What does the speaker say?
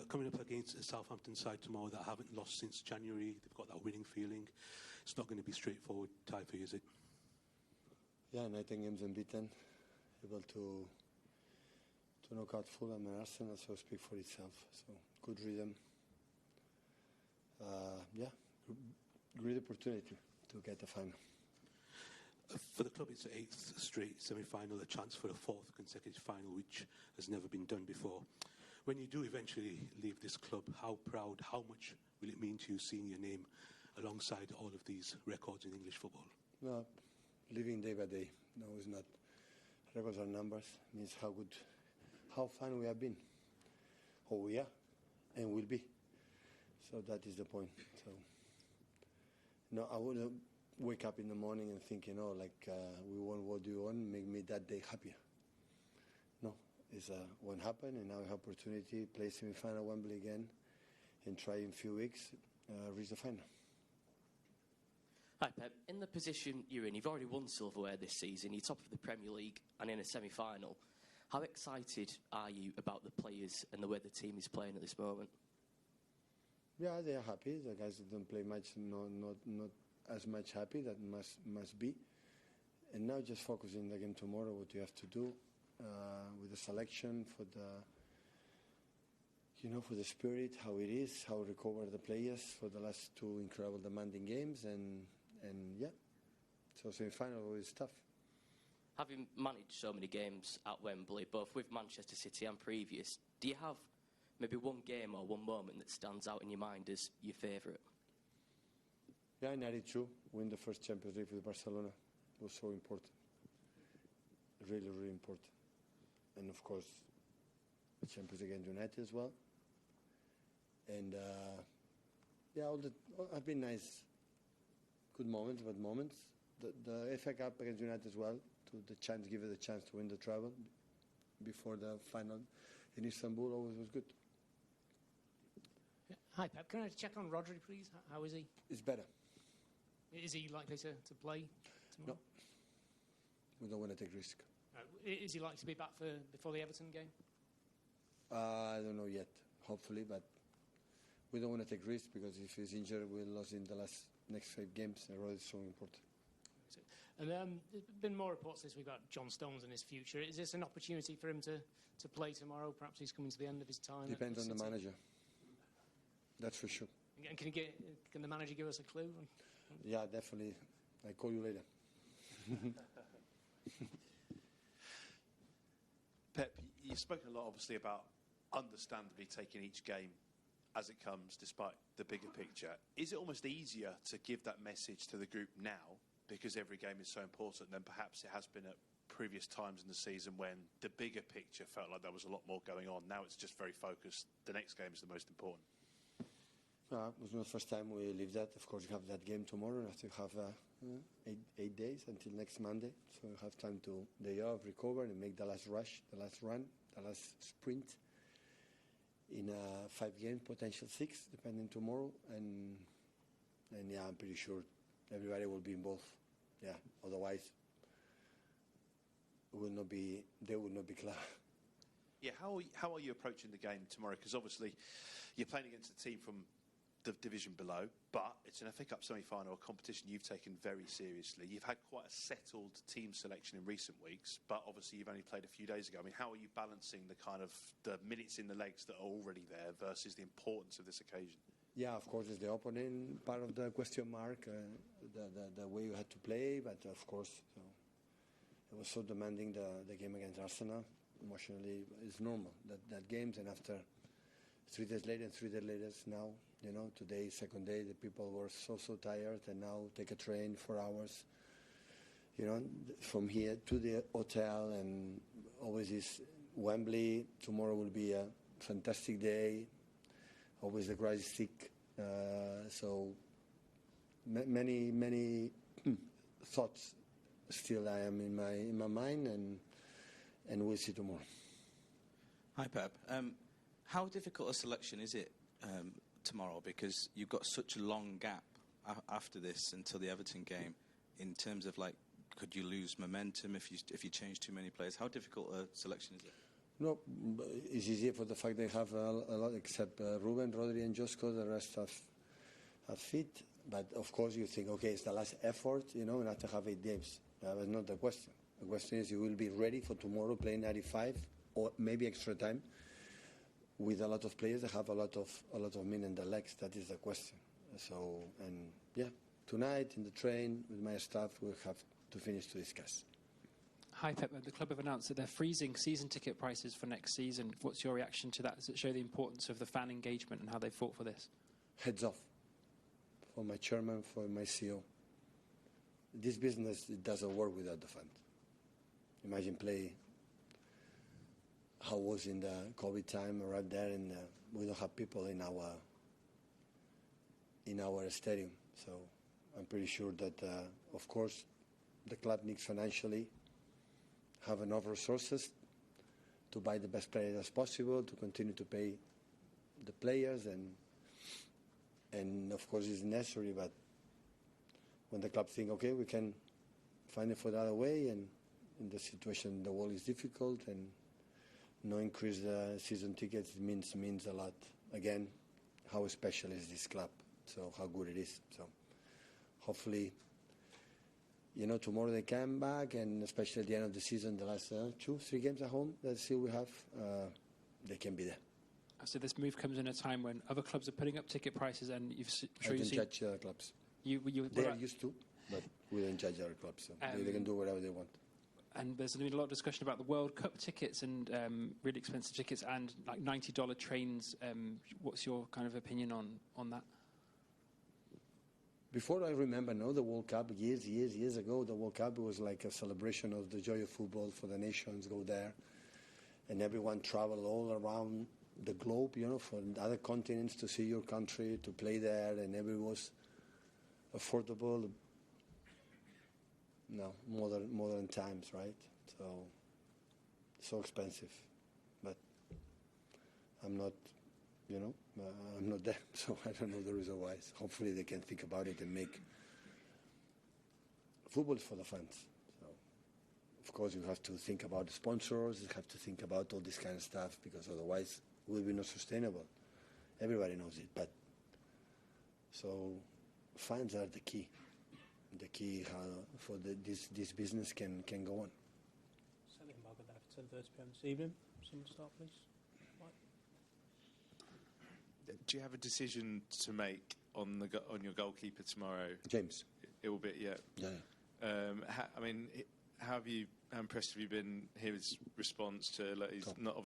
Coming up against a Southampton side tomorrow that haven't lost since January, they've got that winning feeling. It's not going to be straightforward tie for you, is it? Yeah, 19 games unbeaten, able to knock out Fulham and Arsenal, so speak for itself. So good rhythm. Yeah, great opportunity to get the final. For the club, it's an 8th straight semi-final, a chance for a 4th consecutive final, which has never been done before. When you do eventually leave this club, how proud, how much will it mean to you seeing your name alongside all of these records in English football? No, living day by day. No, it's not. Records are numbers. It means how fun we have been, or we are, and will be. So that is the point. So, no, I wouldn't wake up in the morning and think, we won what do you want, make me that day happier. No, it's what happened, and now we have opportunity, play semi-final Wembley again, and try in a few weeks, reach the final. Hi Pep, in the position you're in, you've already won silverware this season, you're top of the Premier League and in a semi-final. How excited are you about the players and the way the team is playing at this moment? Yeah, they are happy. The guys that don't play much, not as much happy. That must be. And now just focusing again tomorrow what you have to do with the selection for the for the spirit, how it is, how recover the players for the last 2 incredible demanding games, and yeah. So semi-final is tough. Having managed so many games at Wembley, both with Manchester City and previous, do you have maybe one game or one moment that stands out in your mind as your favourite? Yeah, in 92, win the first Champions League with Barcelona was so important. Really, really important. And of course, the Champions League against United as well. And yeah, have been nice, good moments, bad moments. The FA Cup against United as well, give it a chance to win the treble before the final in Istanbul always was good. Hi Pep, can I check on Rodri please? How is he? It's better. Is he likely to play tomorrow? No. We don't want to take risk. Is he likely to be back before the Everton game? I don't know yet, hopefully, but we don't want to take risk because if he's injured, we'll lose in the next 5 games. The road is so important. And there's been more reports this week about John Stones and his future. Is this an opportunity for him to play tomorrow? Perhaps he's coming to the end of his time. Depends on the manager. That's for sure. And can the manager give us a clue? Yeah, definitely. I'll call you later. Pep, you've spoken a lot, obviously, about understandably taking each game as it comes, despite the bigger picture. Is it almost easier to give that message to the group now, because every game is so important, than perhaps it has been at previous times in the season when the bigger picture felt like there was a lot more going on? Now it's just very focused. The next game is the most important. It was not the first time we lived that. Of course, we have that game tomorrow, and after have 8 days until next Monday. So we have time to day off, recover, and make the last rush, the last run, the last sprint in 5 games, potential 6, depending tomorrow. And yeah, I'm pretty sure everybody will be involved. Yeah, otherwise, they will not be clear. Yeah, how are you approaching the game tomorrow? Because obviously, you're playing against a team from the division below, but it's an FA Cup semi-final, a competition you've taken very seriously. You've had quite a settled team selection in recent weeks, but obviously you've only played a few days ago. I mean, how are you balancing the minutes in the legs that are already there versus the importance of this occasion? Yeah, of course, it's the opponent part of the question mark, the way you had to play, but of course, so it was so demanding the game against Arsenal. Emotionally, it's normal that games, and after 3 days later and 3 days later now, today, second day, the people were so tired, and now take a train 4 hours, from here to the hotel, and always is Wembley. Tomorrow will be a fantastic day. Always the crowd is thick, so many thoughts still I am in my mind, and we'll see tomorrow. Hi Pep. How difficult a selection is it tomorrow? Because you've got such a long gap after this until the Everton game. In terms of could you lose momentum if you change too many players? How difficult a selection is it? No, it's easier for the fact they have a lot, except Ruben, Rodri, and Josko. The rest are fit. But of course, you think, okay, it's the last effort, and after have 8 games. That was not the question. The question is, you will be ready for tomorrow, playing 95 or maybe extra time, with a lot of players that have a lot of meat in their legs. That is the question. So, and yeah, tonight in the train with my staff, we'll have to finish to discuss. Hi, Pep. The club have announced that they're freezing season ticket prices for next season. What's your reaction to that? Does it show the importance of the fan engagement and how they fought for this? Heads off. For my chairman, for my CEO. This business, it doesn't work without the fans. Imagine play how it was in the COVID time right there, and we don't have people in our stadium. So I'm pretty sure that, of course, the club needs financially have enough resources to buy the best players as possible, to continue to pay the players, and of course it's necessary. But when the club think, okay, we can find it for the other way, and in the situation the world is difficult, and no increase the season tickets means a lot. Again, how special is this club? So how good it is. So hopefully, tomorrow they come back, and especially at the end of the season, the last 2-3 games at home that still we have, they can be there. So this move comes in a time when other clubs are putting up ticket prices, and I don't judge other clubs. They are used to, but we don't judge other clubs. So they can do whatever they want. And there's been a lot of discussion about the World Cup tickets and really expensive tickets and like $90 trains. What's your kind of opinion on that? Before I remember, the World Cup, years ago, the World Cup was like a celebration of the joy of football for the nations, go there. And everyone traveled all around the globe, from other continents to see your country, to play there, and everything was affordable. No, modern times, right? So expensive. But I'm not, I'm not there, so I don't know the reason why. So hopefully they can think about it and make football for the fans. So, of course, you have to think about the sponsors, you have to think about all this kind of stuff, because otherwise it will be not sustainable. Everybody knows it, but so fans are the key. The key for this business can go on. Sally and Margaret there for 10:30 p.m. this evening. Someone start, please. Mike. Do you have a decision to make on your goalkeeper tomorrow? James. It will be, yeah. Yeah. How impressed have you been? His response to he's not